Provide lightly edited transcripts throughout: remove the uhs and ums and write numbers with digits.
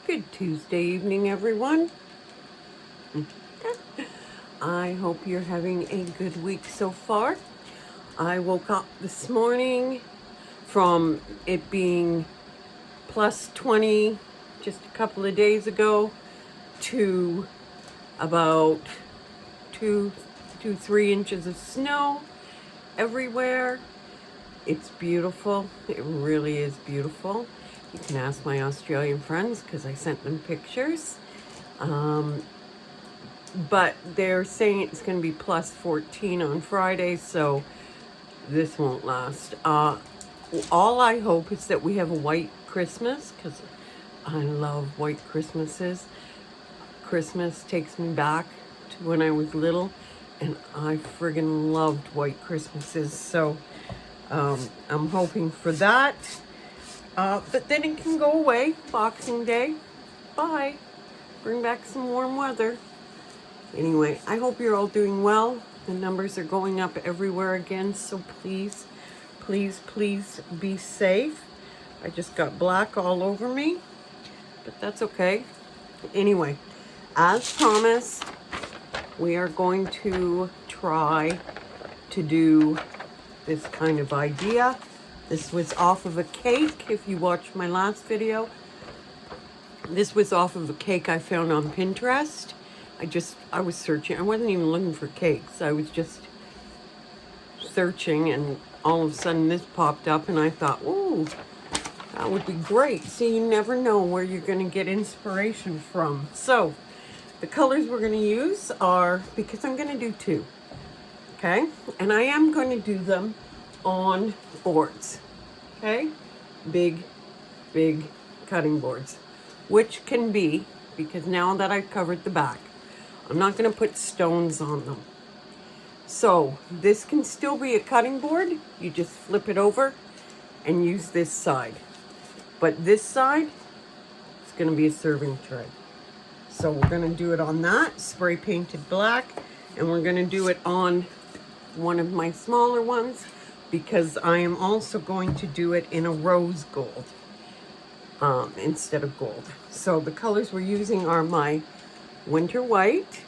Good Tuesday evening, everyone. I hope you're having a good week so far. I woke up this morning from it being plus 20 just a couple of days ago to about 3 inches of snow everywhere. It's beautiful. It really is beautiful. You can ask my Australian friends because I sent them pictures. But they're saying it's going to be plus 14 on Friday, so this won't last. All I hope is that we have a white Christmas, because I love white Christmases. Christmas takes me back to when I was little, and I friggin' loved white Christmases, so I'm hoping for that. But then it can go away, Boxing Day. Bye. Bring back some warm weather. Anyway, I hope you're all doing well. The numbers are going up everywhere again, so please, please, please be safe. I just got black all over me, but that's okay. Anyway, as promised, we are going to try to do this kind of idea. This was off of a cake. If you watched my last video, this was off of a cake I found on Pinterest. I was searching. I wasn't even looking for cakes. I was just searching, and all of a sudden this popped up, and I thought, ooh, that would be great. See, you never know where you're going to get inspiration from. So the colors we're going to use are, because I'm going to do two, okay? And I am going to do them on boards, okay? Big cutting boards, which can be, because now that I've covered the back, I'm not going to put stones on them. So this can still be a cutting board. You just flip it over and use this side. But this side is going to be a serving tray. So we're going to do it on that, spray painted black, and we're going to do it on one of my smaller ones, because I am also going to do it in a rose gold instead of gold. So the colors we're using are my winter white,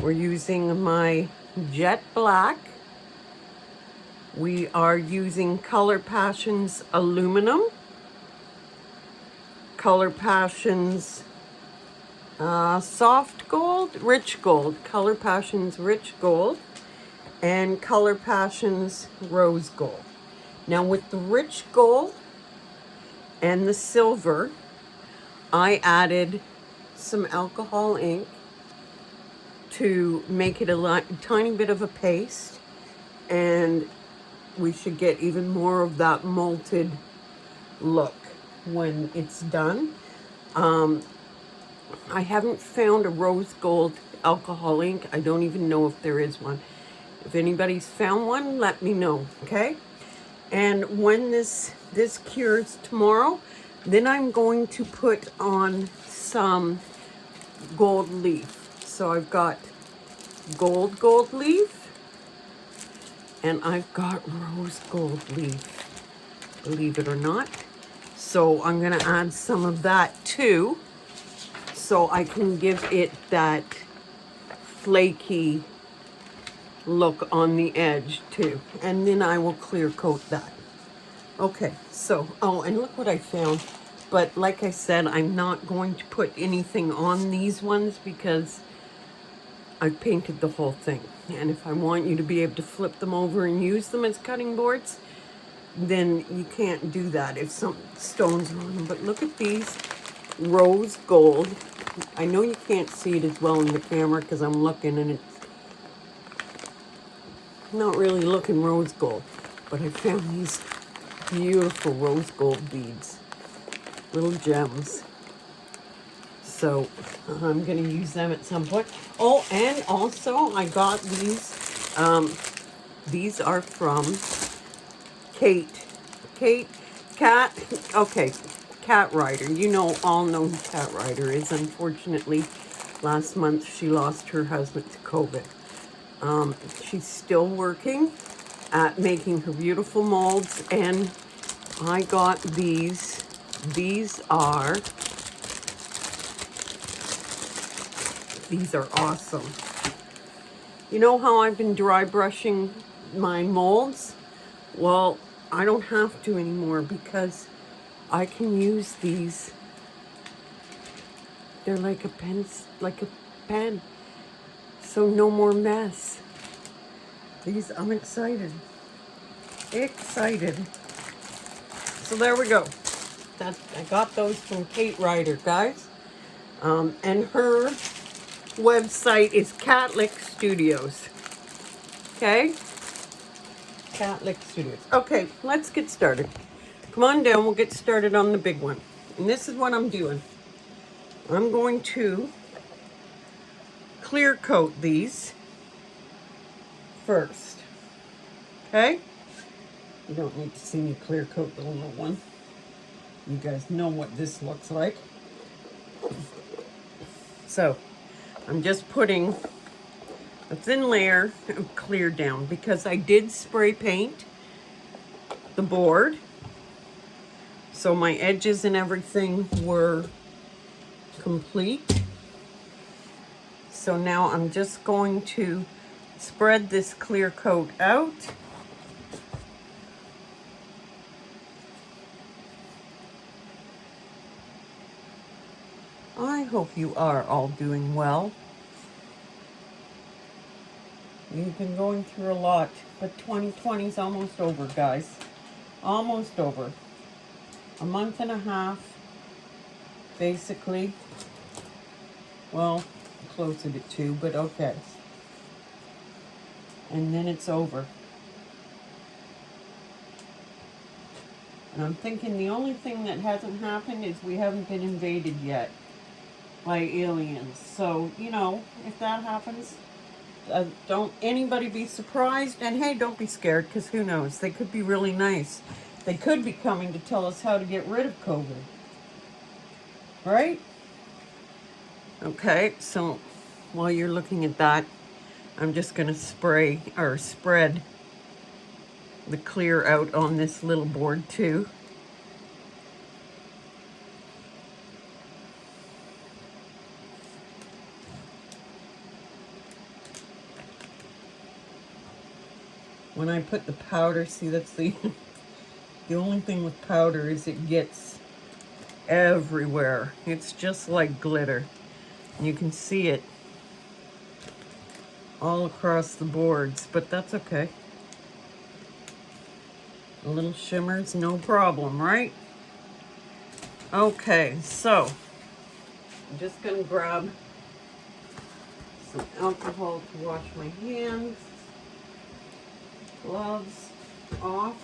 we're using my jet black, we are using Color Passions aluminum, Color Passions soft gold, rich gold, Color Passions rich gold, and Color Passions rose gold. Now with the rich gold and the silver, I added some alcohol ink to make it a tiny bit of a paste, and we should get even more of that malted look when it's done. I haven't found a rose gold alcohol ink. I don't even know if there is one. If anybody's found one, let me know, okay? And when this cures tomorrow, then I'm going to put on some gold leaf. So I've got gold leaf, and I've got rose gold leaf, believe it or not. So I'm going to add some of that too, so I can give it that flaky look on the edge too. And then I will clear coat that. Okay, so, oh, and look what I found. But like I said, I'm not going to put anything on these ones because I've painted the whole thing. And if I want you to be able to flip them over and use them as cutting boards, then you can't do that if some stones are on them. But look at these rose gold. I know you can't see it as well in the camera because I'm looking and it's not really looking rose gold. But I found these beautiful rose gold beads, little gems. So I'm going to use them at some point. Oh, and also I got these. These are from Kat Ryder. You all know who Kat Ryder is. Unfortunately, last month she lost her husband to COVID. She's still working at making her beautiful molds, and I got these. These are These are awesome. You know how I've been dry brushing my molds? Well, I don't have to anymore because I can use these. They're like a pen. So no more mess. These, I'm excited. Excited. So there we go. I got those from Kat Ryder, guys. And her website is Kat Lick Srudios. Okay? Kat Lick Srudios. Okay, let's get started. Come on down, we'll get started on the big one. And this is what I'm doing. I'm going to clear coat these first. Okay? You don't need to see me clear coat the little one. You guys know what this looks like. So, I'm just putting a thin layer of clear down because I did spray paint the board. So my edges and everything were complete. So now I'm just going to spread this clear coat out. I hope you are all doing well. You've been going through a lot, but 2020 is almost over, guys. Almost over. A month and a half, basically. Well, closer to 2, but okay. And then it's over. And I'm thinking the only thing that hasn't happened is we haven't been invaded yet by aliens. So, you know, if that happens, don't anybody be surprised. And hey, don't be scared, because who knows? They could be really nice. They could be coming to tell us how to get rid of COVID. Right? Okay, so while you're looking at that, I'm just going to spread the clear out on this little board too. When I put the powder, see, that's the the only thing with powder is it gets everywhere. It's just like glitter. You can see it all across the boards, but that's okay. A little shimmer's no problem, right? Okay, so I'm just gonna grab some alcohol to wash my hands, gloves off,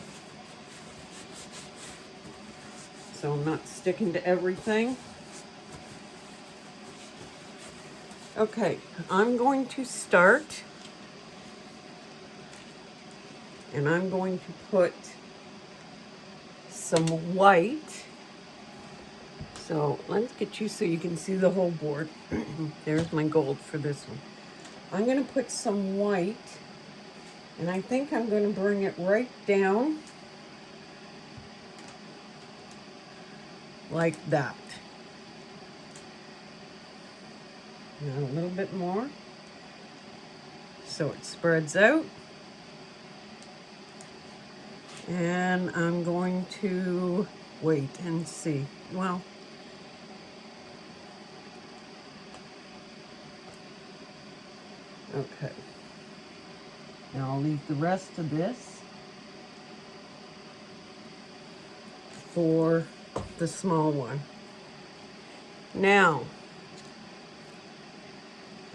so I'm not sticking to everything. Okay, I'm going to start, and I'm going to put some white. So let's get you so you can see the whole board. There's my gold for this one. I'm going to put some white, and I think I'm going to bring it right down like that. Now a little bit more, so it spreads out. And I'm going to wait and see. Well, okay. Now I'll leave the rest of this for the small one. Now,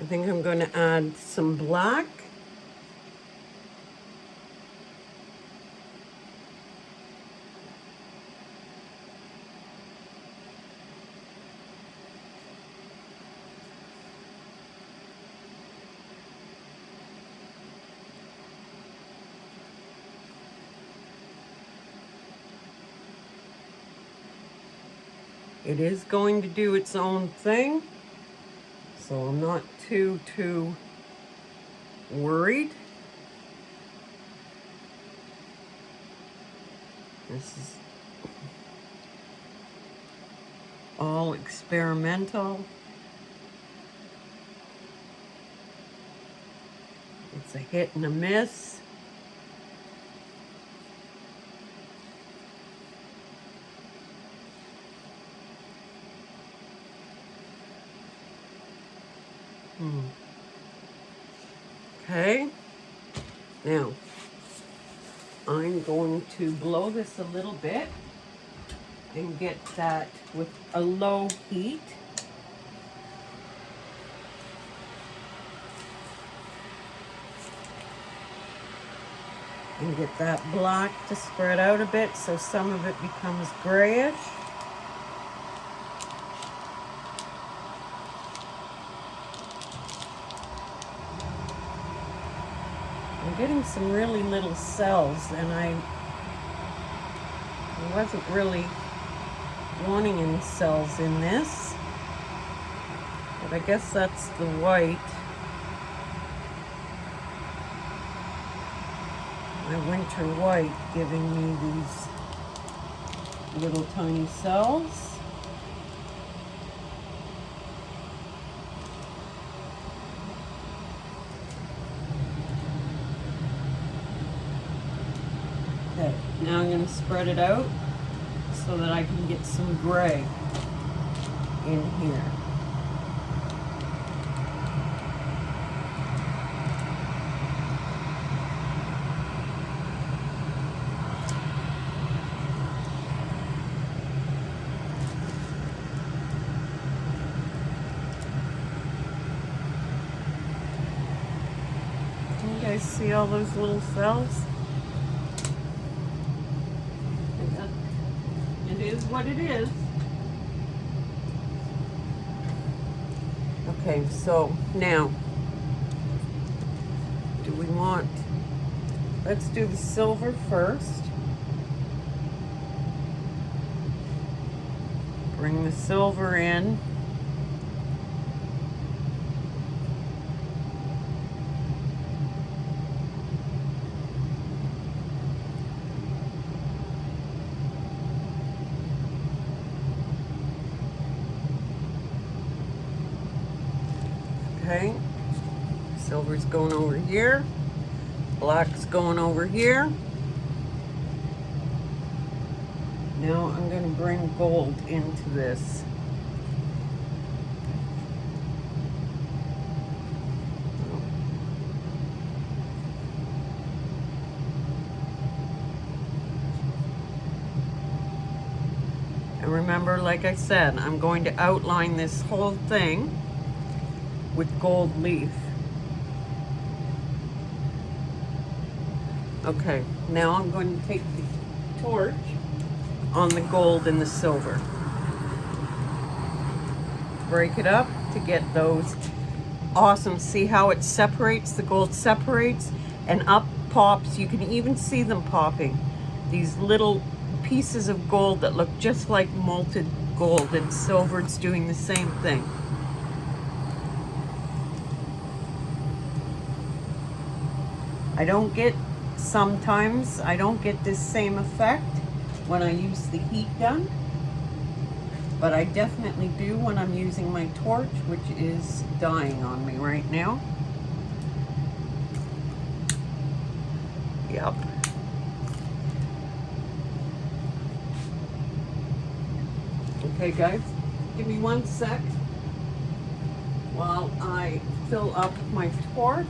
I think I'm going to add some black. It is going to do its own thing, so I'm not too worried. This is all experimental. It's a hit and a miss. Okay, now I'm going to blow this a little bit and get that with a low heat. And get that black to spread out a bit so some of it becomes grayish. I'm getting some really little cells, and I wasn't really wanting any cells in this, but I guess that's the white. My winter white giving me these little tiny cells. Okay, now I'm going to spread it out so that I can get some gray in here. Can you guys see all those little cells? It is what it is. Okay, so now, let's do the silver first. Bring the silver in. Okay, silver's going over here, black's going over here. Now I'm going to bring gold into this. And remember, like I said, I'm going to outline this whole thing with gold leaf. Okay, now I'm going to take the torch on the gold and the silver. Break it up to get those awesome. See how it separates? The gold separates and up pops. You can even see them popping. These little pieces of gold that look just like molten gold, and silver's doing the same thing. Sometimes I don't get this same effect when I use the heat gun, but I definitely do when I'm using my torch, which is dying on me right now. Yep. Okay guys, give me 1 sec while I fill up my torch.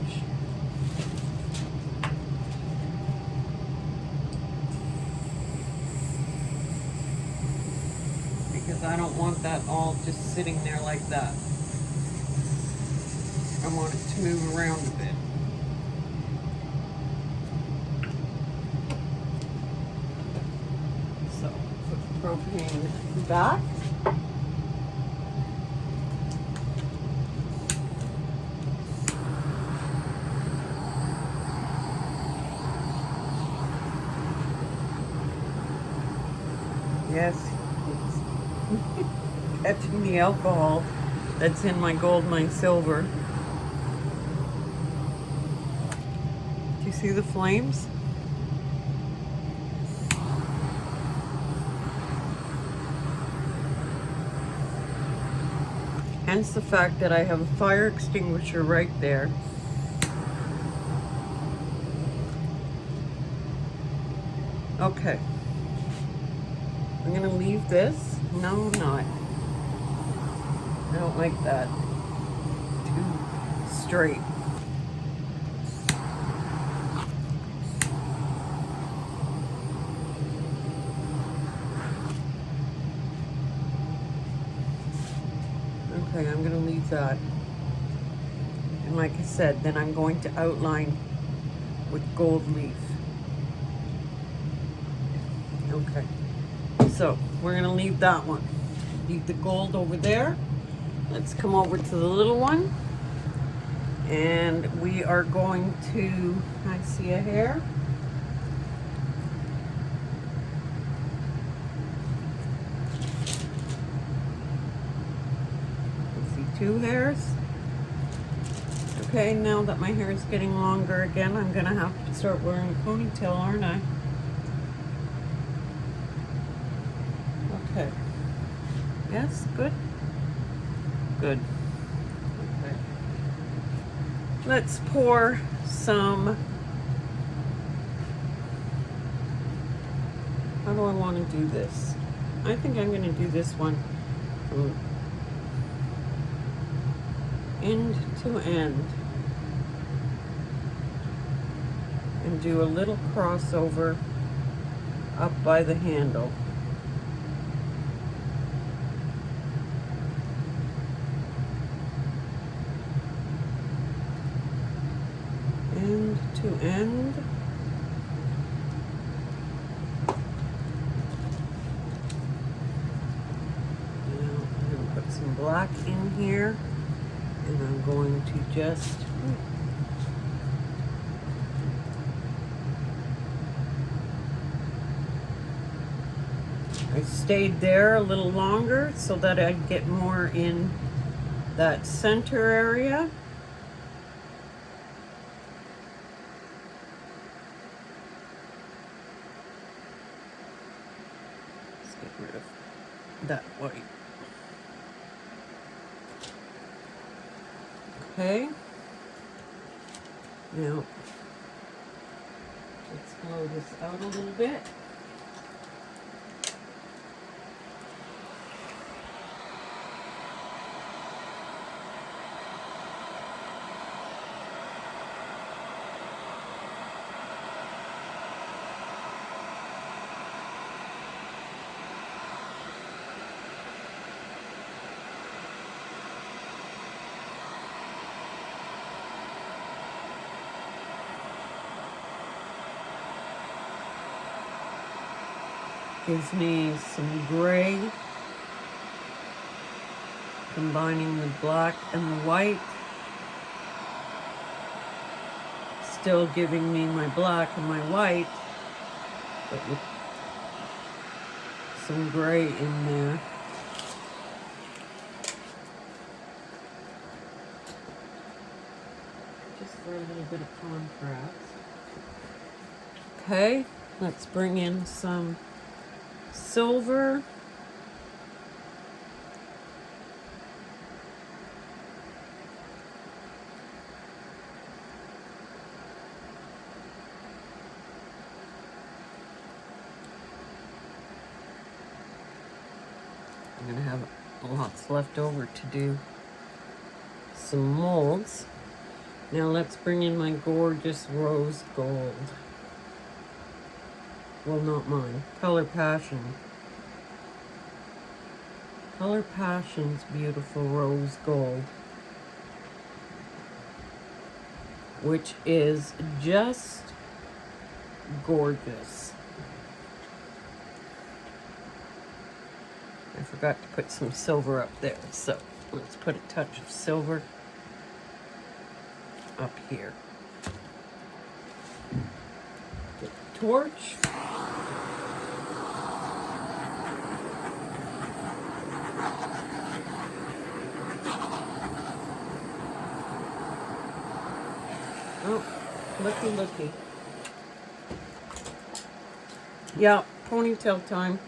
Because I don't want that all just sitting there like that. I want it to move around a bit. So, put the propane back. Yes, it's catching the alcohol that's in my gold, my silver. Do you see the flames? Hence the fact that I have a fire extinguisher right there. Okay. I'm gonna leave this. No, I'm not. I don't like that. Too straight. Okay, I'm gonna leave that. And like I said, then I'm going to outline with gold leaf. Okay, so we're gonna leave that one. Leave the gold over there. Let's come over to the little one. And we are going to, I see a hair. I see two hairs. Okay, now that my hair is getting longer again, I'm gonna have to start wearing a ponytail, aren't I? Okay. Yes, good? Good. Okay. Let's pour some, how do I want to do this? I think I'm gonna do this one from end to end. And do a little crossover up by the handle. End to end. Now I'm going to put some black in here, and I'm going to just I stayed there a little longer so that I'd get more in that center area. Let's get rid of that white. Okay. Now, let's blow this out a little bit. Gives me some gray, combining the black and the white, still giving me my black and my white, but with some gray in there. Just for a little bit of contrast. Okay, let's bring in some silver. I'm going to have lots left over to do some molds. Now let's bring in my gorgeous rose gold. Well, not mine. Color Passion. Color Passion's beautiful rose gold, which is just gorgeous. I forgot to put some silver up there, so let's put a touch of silver up here. Get the torch. Oh, looky, looky. Yeah, ponytail time.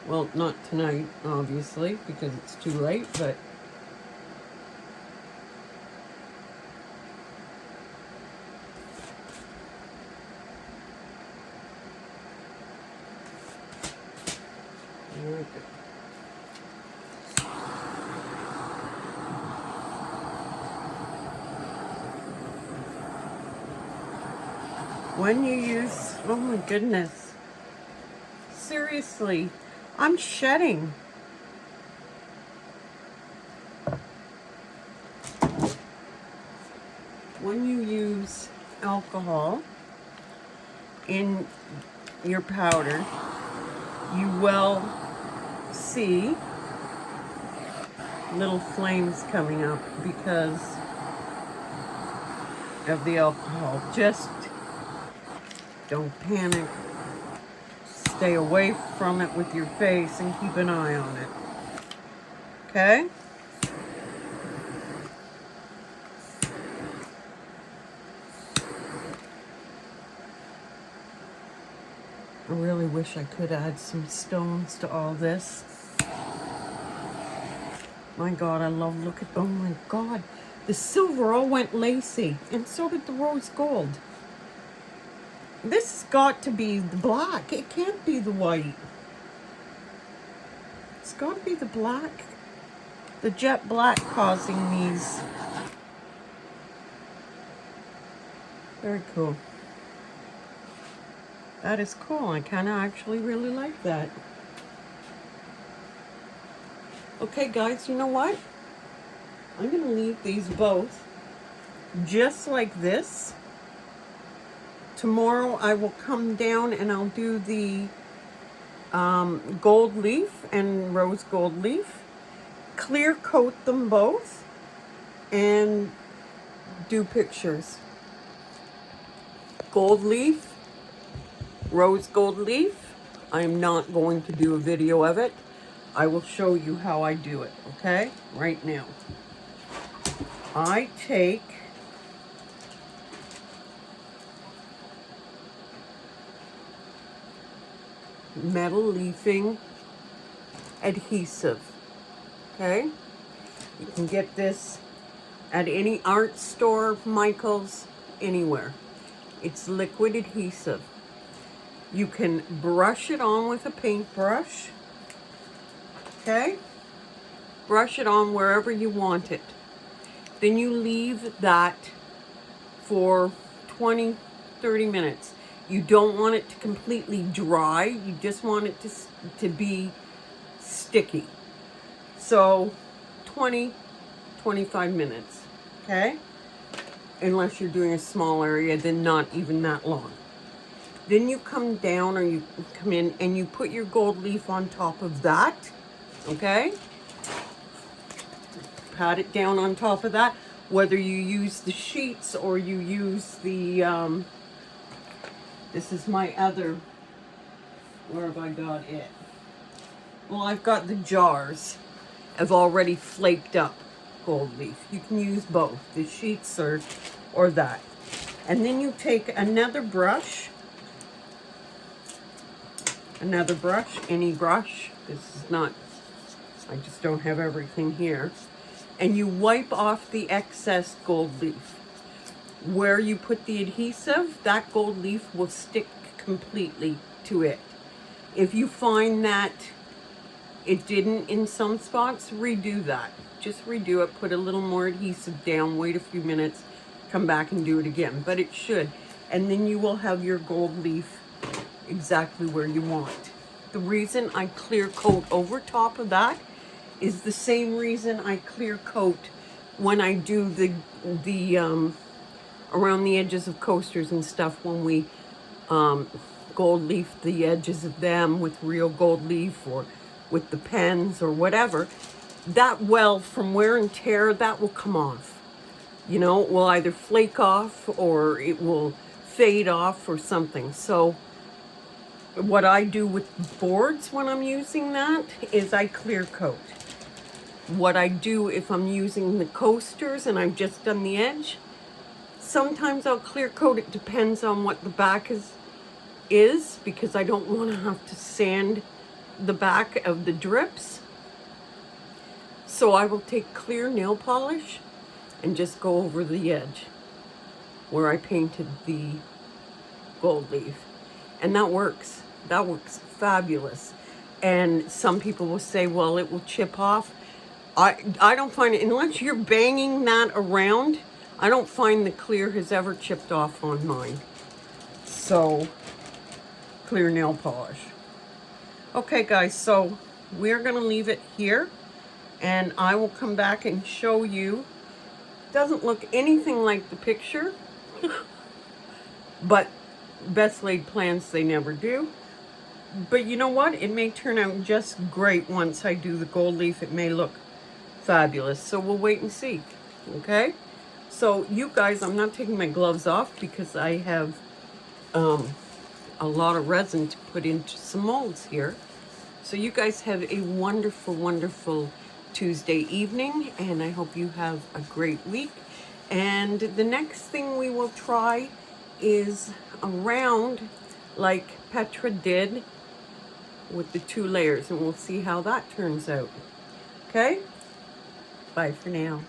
Well, not tonight, obviously, because it's too late, but Very good. When you use, oh my goodness, seriously, I'm shedding. When you use alcohol in your powder, you will see little flames coming up because of the alcohol. Just don't panic. Stay away from it with your face and keep an eye on it. Okay? I really wish I could add some stones to all this. My God, I love, look at, oh my God. The silver all went lacy, and so did the rose gold. This has got to be the black. It can't be the white. It's got to be the black. The jet black causing these. Very cool. That is cool. I kind of actually really like that. Okay, guys, you know what? I'm going to leave these both just like this. Tomorrow I will come down and I'll do the gold leaf and rose gold leaf. Clear coat them both and do pictures. Gold leaf, rose gold leaf. I'm not going to do a video of it. I will show you how I do it, okay? Right now. I take metal leafing adhesive, okay? You can get this at any art store, Michael's, anywhere. It's liquid adhesive. You can brush it on with a paintbrush, okay? Brush it on wherever you want it. Then you leave that for 20, 30 minutes. You don't want it to completely dry. You just want it to be sticky. So 20, 25 minutes, okay? Unless you're doing a small area, then not even that long. Then you come down or you come in and you put your gold leaf on top of that, okay? Pat it down on top of that. Whether you use the sheets or you use the, this is my other, where have I got it? Well, I've got the jars of already flaked up gold leaf. You can use both, the sheets or that. And then you take another brush, any brush. This is not, I just don't have everything here. And you wipe off the excess gold leaf. Where you put the adhesive, that gold leaf will stick completely to it. If you find that it didn't in some spots, redo that. Just redo it, put a little more adhesive down, wait a few minutes, come back and do it again. But it should. And then you will have your gold leaf exactly where you want. The reason I clear coat over top of that is the same reason I clear coat when I do the around the edges of coasters and stuff, when we gold leaf the edges of them with real gold leaf or with the pens or whatever. That well, from wear and tear, that will come off. You know, it will either flake off or it will fade off or something. So what I do with boards when I'm using that is I clear coat. What I do if I'm using the coasters and I've just done the edge, sometimes I'll clear coat. It depends on what the back is because I don't want to have to sand the back of the drips. So I will take clear nail polish and just go over the edge where I painted the gold leaf. And that works. That works fabulous. And some people will say, well, it will chip off. I don't find it, unless you're banging that around, I don't find the clear has ever chipped off on mine. So, clear nail polish. Okay, guys, so we're going to leave it here. And I will come back and show you. Doesn't look anything like the picture. But best laid plans, they never do. But you know what? It may turn out just great once I do the gold leaf. It may look fabulous. So we'll wait and see. Okay? So you guys, I'm not taking my gloves off because I have a lot of resin to put into some molds here. So you guys have a wonderful, wonderful Tuesday evening, and I hope you have a great week. And the next thing we will try is a round like Petra did with the 2 layers, and we'll see how that turns out. Okay? Bye for now.